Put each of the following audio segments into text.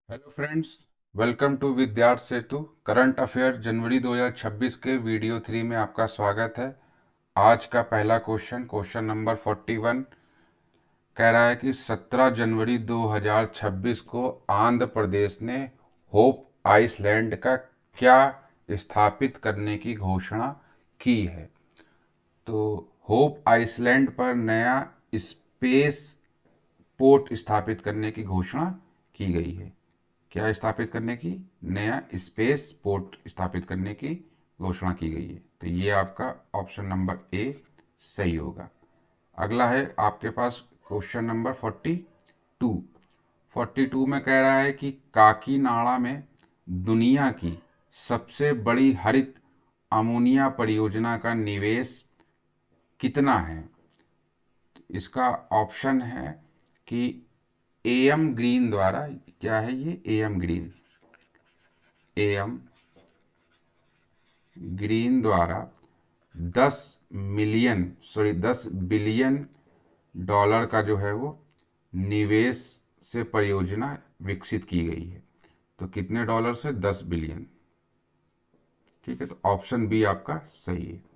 Hello friends, welcome to Vidyarth Setu current affair January 2026 के video 3 में आपका स्वागत है। आज का पहला क्वेश्चन नंबर 41 कह रहा है कि 17 जनवरी 2026 को आंध्र प्रदेश ने होप आइसलैंड का क्या स्थापित करने की घोषणा की है। तो होप आइसलैंड पर नया स्पेस पोर्ट स्थापित करने की घोषणा की गई है। क्या स्थापित करने की? नया स्पेस पोर्ट स्थापित करने की घोषणा की गई है। तो ये आपका ऑप्शन नंबर ए सही होगा। अगला है आपके पास क्वेश्चन नंबर 42 में कह रहा है कि काकीनाडा में दुनिया की सबसे बड़ी हरित अमोनिया परियोजना का निवेश कितना है। इसका ऑप्शन है कि एएम ग्रीन द्वारा, क्या है ये? एएम ग्रीन, एएम ग्रीन द्वारा 10 बिलियन डॉलर का जो है वो निवेश से परियोजना विकसित की गई है। तो कितने डॉलर से? 10 बिलियन। ठीक है, तो ऑप्शन बी आपका सही है।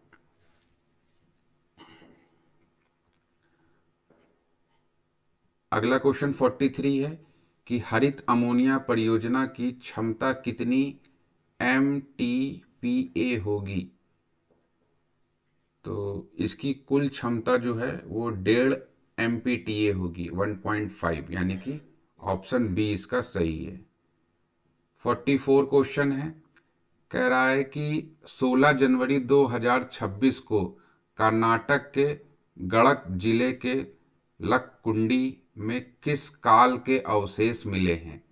अगला क्वेश्चन 43 है कि हरित अमोनिया परियोजना की क्षमता कितनी MTPA होगी। तो इसकी कुल क्षमता जो है वो 1.5 MPTA होगी, 1.5, यानी कि ऑप्शन बी इसका सही है। 44 क्वेश्चन है, कह रहा है कि 16 जनवरी 2026 को कर्नाटक के गड़क जिले के लक्कुंडी में किस काल के अवशेष मिले हैं।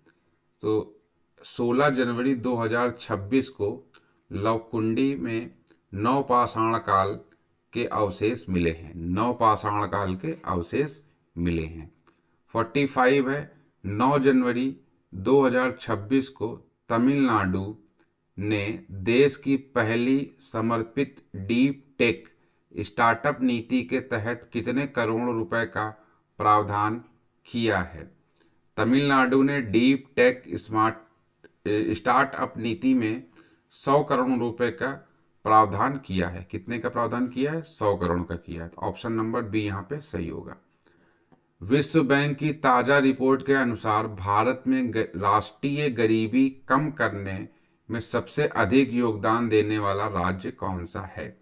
तो 16 जनवरी 2026 को लवकुंडी में नवपाषाण काल के अवशेष मिले हैं। नवपाषाण काल के अवशेष मिले हैं। 45 है, 9 जनवरी 2026 को तमिलनाडु ने देश की पहली समर्पित डीप टेक स्टार्टअप नीति के तहत कितने करोड़ रुपए का प्रावधान किया है। तमिलनाडु ने डीप टेक स्टार्टअप नीति में 100 करोड़ रुपए का प्रावधान किया है। कितने का प्रावधान किया है? 100 करोड़ का किया है। तो ऑप्शन नंबर बी यहाँ पे सही होगा। विश्व बैंक की ताजा रिपोर्ट के अनुसार भारत में राष्ट्रीय गरीबी कम करने में सबसे अधिक योगदान देने वाला राज्य कौन सा है।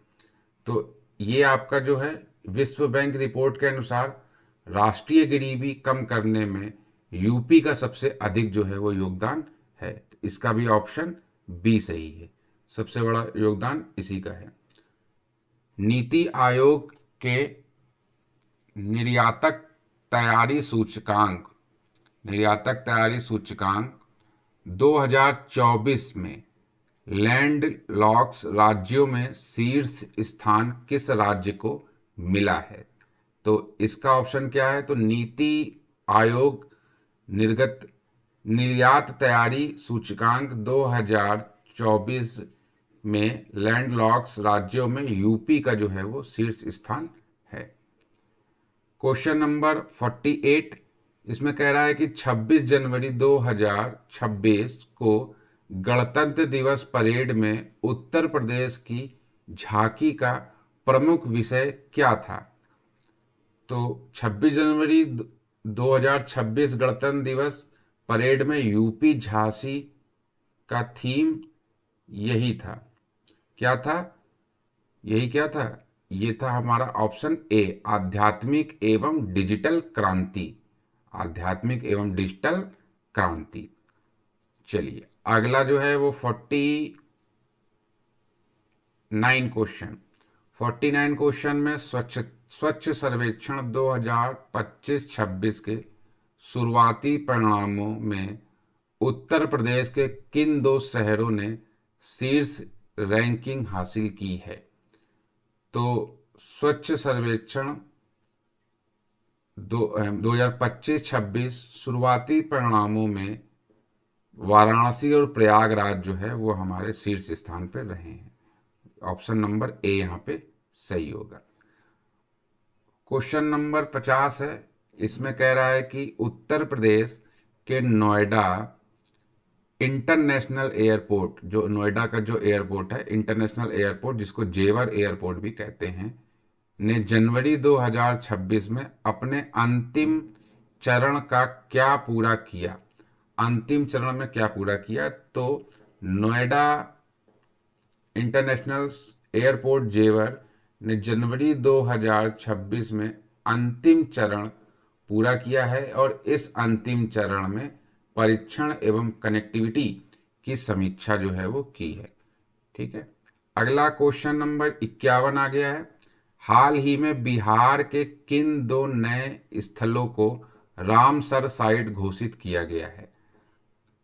तो ये आपका जो है विश्व बैंक रिपोर्ट के अनुसार राष्ट्रीय गरीबी कम करने में यूपी का सबसे अधिक जो है वो योगदान है। तो इसका भी ऑप्शन बी सही है, सबसे बड़ा योगदान इसी का है। नीति आयोग के निर्यातक तैयारी सूचकांक 2024 में लैंड लॉक्स राज्यों में शीर्ष स्थान किस राज्य को मिला है। तो इसका ऑप्शन क्या है? तो नीति आयोग निर्गत निर्यात तैयारी सूचकांक 2024 में लैंडलॉक्स राज्यों में यूपी का जो है वो शीर्ष स्थान है। क्वेश्चन नंबर 48, इसमें कह रहा है कि 26 जनवरी 2026 को गणतंत्र दिवस परेड में उत्तर प्रदेश की झांकी का प्रमुख विषय क्या था। तो 26 जनवरी 2026 गणतंत्र दिवस परेड में यूपी झांसी का थीम यही था। क्या था? यही क्या था? ये था हमारा ऑप्शन ए, आध्यात्मिक एवं डिजिटल क्रांति। आध्यात्मिक एवं डिजिटल क्रांति। चलिए अगला जो है वो 49 क्वेश्चन में स्वच्छ सर्वेक्षण 2025-26 के शुरुआती परिणामों में उत्तर प्रदेश के किन दो शहरों ने शीर्ष रैंकिंग हासिल की है। तो स्वच्छ सर्वेक्षण 2025-26 शुरुआती परिणामों में वाराणसी और प्रयागराज जो है वो हमारे शीर्ष स्थान पर रहे हैं। ऑप्शन नंबर ए यहाँ पे सही होगा। क्वेश्चन नंबर 50 है, इसमें कह रहा है कि उत्तर प्रदेश के नोएडा इंटरनेशनल एयरपोर्ट, जो नोएडा का जो एयरपोर्ट है, इंटरनेशनल एयरपोर्ट जिसको जेवर एयरपोर्ट भी कहते हैं, ने जनवरी 2026 में अपने अंतिम चरण का क्या पूरा किया? अंतिम चरण में क्या पूरा किया? तो नोएडा इंटरनेशनल एयरपोर्ट जेवर ने जनवरी 2026 में अंतिम चरण पूरा किया है और इस अंतिम चरण में परीक्षण एवं कनेक्टिविटी की समीक्षा जो है वो की है। ठीक है, अगला क्वेश्चन नंबर 51 आ गया है। हाल ही में बिहार के किन दो नए स्थलों को रामसर साइट घोषित किया गया है?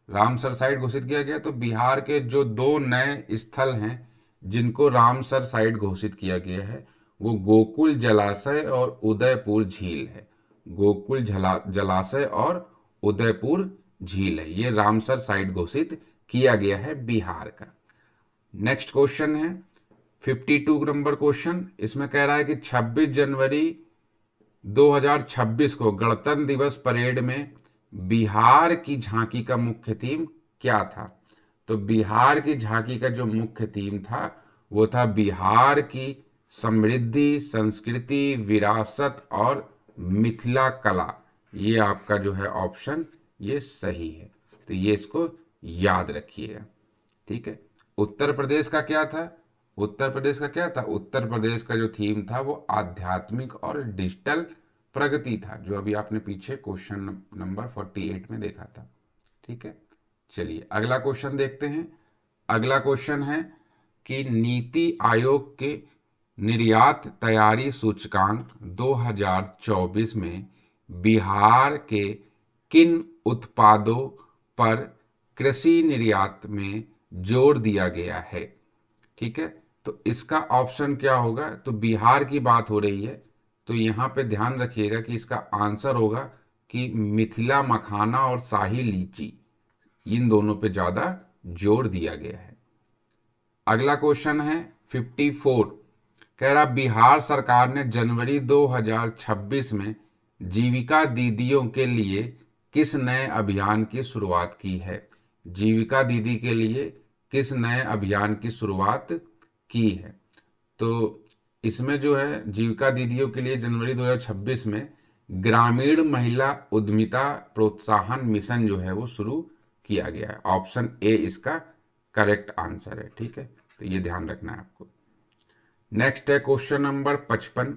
रामसर साइट घोषित किया गया, तो बिहार के जो दो नए स्थल हैं जिनको रामसर साइट घोषित किया गया है वो गोकुल जलाशय और उदयपुर झील है। गोकुल जलाशय और उदयपुर झील है, ये रामसर साइट घोषित किया गया है बिहार का। नेक्स्ट क्वेश्चन है 52 नंबर क्वेश्चन। इसमें कह रहा है कि 26 जनवरी 2026 को गणतंत्र दिवस परेड में बिहार की झांकी का मुख्य थीम क्या था? तो बिहार की झांकी का जो मुख्य थीम था वो था बिहार की समृद्धि, संस्कृति, विरासत और मिथिला कला। ये आपका जो है ऑप्शन ये सही है, तो ये इसको याद रखिएगा। ठीक है, उत्तर प्रदेश का क्या था? उत्तर प्रदेश का क्या था? उत्तर प्रदेश का जो थीम था वो आध्यात्मिक और डिजिटल प्रगति था, जो अभी आपने पीछे क्वेश्चन नंबर 48 में देखा था। ठीक है, चलिए अगला क्वेश्चन देखते हैं। अगला क्वेश्चन है कि नीति आयोग के निर्यात तैयारी सूचकांक 2024 में बिहार के किन उत्पादों पर कृषि निर्यात में जोर दिया गया है? ठीक है, तो इसका ऑप्शन क्या होगा? तो बिहार की बात हो रही है, तो यहाँ पे ध्यान रखिएगा कि इसका आंसर होगा कि मिथिला मखाना और शाही लीची, इन दोनों पे ज़्यादा जोर दिया गया है। अगला क्वेश्चन है 54, कह रहा बिहार सरकार ने जनवरी 2026 में जीविका दीदियों के लिए किस नए अभियान की शुरुआत की है? जीविका दीदी के लिए किस नए अभियान की शुरुआत की है? तो इसमें जो है जीविका दीदियों के लिए जनवरी 2026 में ग्रामीण महिला उद्यमिता प्रोत्साहन मिशन जो है वो शुरू किया गया है। ऑप्शन ए इसका करेक्ट आंसर है। ठीक है, तो ये ध्यान रखना है आपको। नेक्स्ट है क्वेश्चन नंबर 55,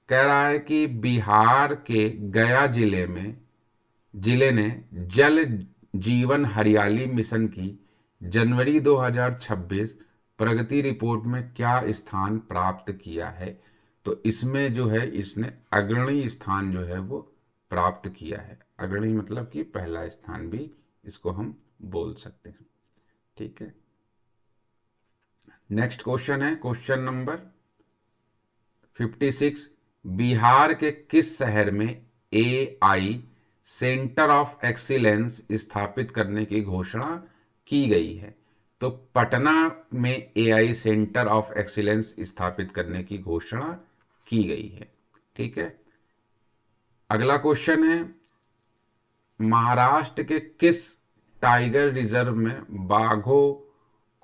कह रहा है कि बिहार के गया जिले ने जल जीवन हरियाली मिशन की जनवरी 2026 प्रगति रिपोर्ट में क्या स्थान प्राप्त किया है? तो इसमें जो है इसने अग्रणी स्थान जो है वो प्राप्त किया है। अग्रणी मतलब कि पहला स्थान भी इसको हम बोल सकते हैं। ठीक है, नेक्स्ट क्वेश्चन है क्वेश्चन नंबर 56, बिहार के किस शहर में एआई सेंटर ऑफ एक्सीलेंस स्थापित करने की घोषणा की गई है? तो पटना में एआई सेंटर ऑफ एक्सीलेंस स्थापित करने की घोषणा की गई है। ठीक है, अगला क्वेश्चन है महाराष्ट्र के किस टाइगर रिजर्व में बाघों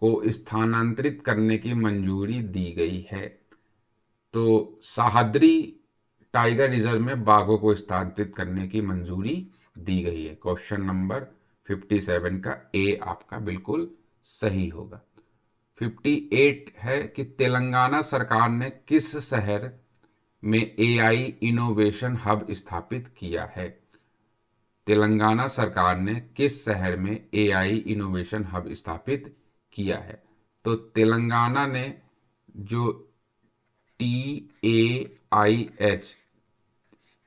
को स्थानांतरित करने की मंजूरी दी गई है? तो सह्याद्री टाइगर रिजर्व में बाघों को स्थानांतरित करने की मंजूरी दी गई है। क्वेश्चन नंबर 57 का ए आपका बिल्कुल सही होगा। 58 है कि तेलंगाना सरकार ने किस शहर में एआई इनोवेशन हब स्थापित किया है? तेलंगाना सरकार ने किस शहर में एआई इनोवेशन हब स्थापित किया है? तो तेलंगाना ने जो TAIH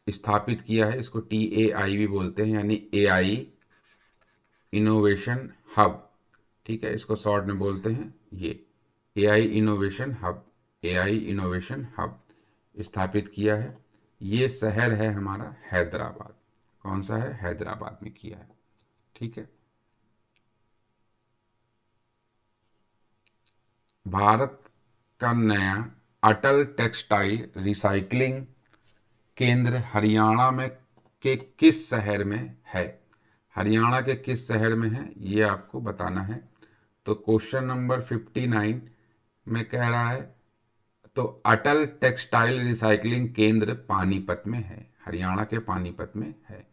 स्थापित किया है, इसको TAI भी बोलते हैं, यानी एआई इनोवेशन हब। ठीक है, इसको शॉर्ट में बोलते हैं ये AI innovation hub. AI innovation hub स्थापित किया है, ये शहर है हमारा हैदराबाद। कौन सा है? हैदराबाद में किया है। ठीक है, भारत का नया अटल टेक्सटाइल रिसाइकलिंग केंद्र हरियाणा में के किस शहर में है? हरियाणा के किस शहर में है ये आपको बताना है। तो क्वेश्चन नंबर 59 में कह रहा है, तो अटल टेक्सटाइल रिसाइकलिंग केंद्र पानीपत में है, हरियाणा के पानीपत में है।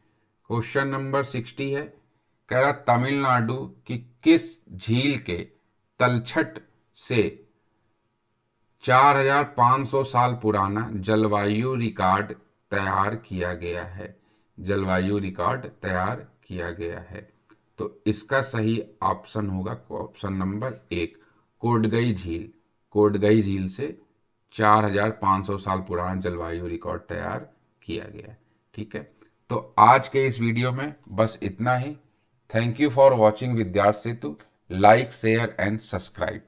क्वेश्चन नंबर 60 है, कह रहा तमिलनाडु की किस झील के तलछट से 4500 साल पुराना जलवायु रिकॉर्ड तैयार किया गया है, जलवायु रिकॉर्ड तैयार किया गया है। तो इसका सही ऑप्शन होगा ऑप्शन नंबर 1, कोडगई झील। कोडगई झील से 4500 साल पुराना जलवायु रिकॉर्ड तैयार किया गया है। ठीक है, तो आज के इस वीडियो में बस इतना ही। Thank you for watching Vidyarthi Setu. Like, share and subscribe.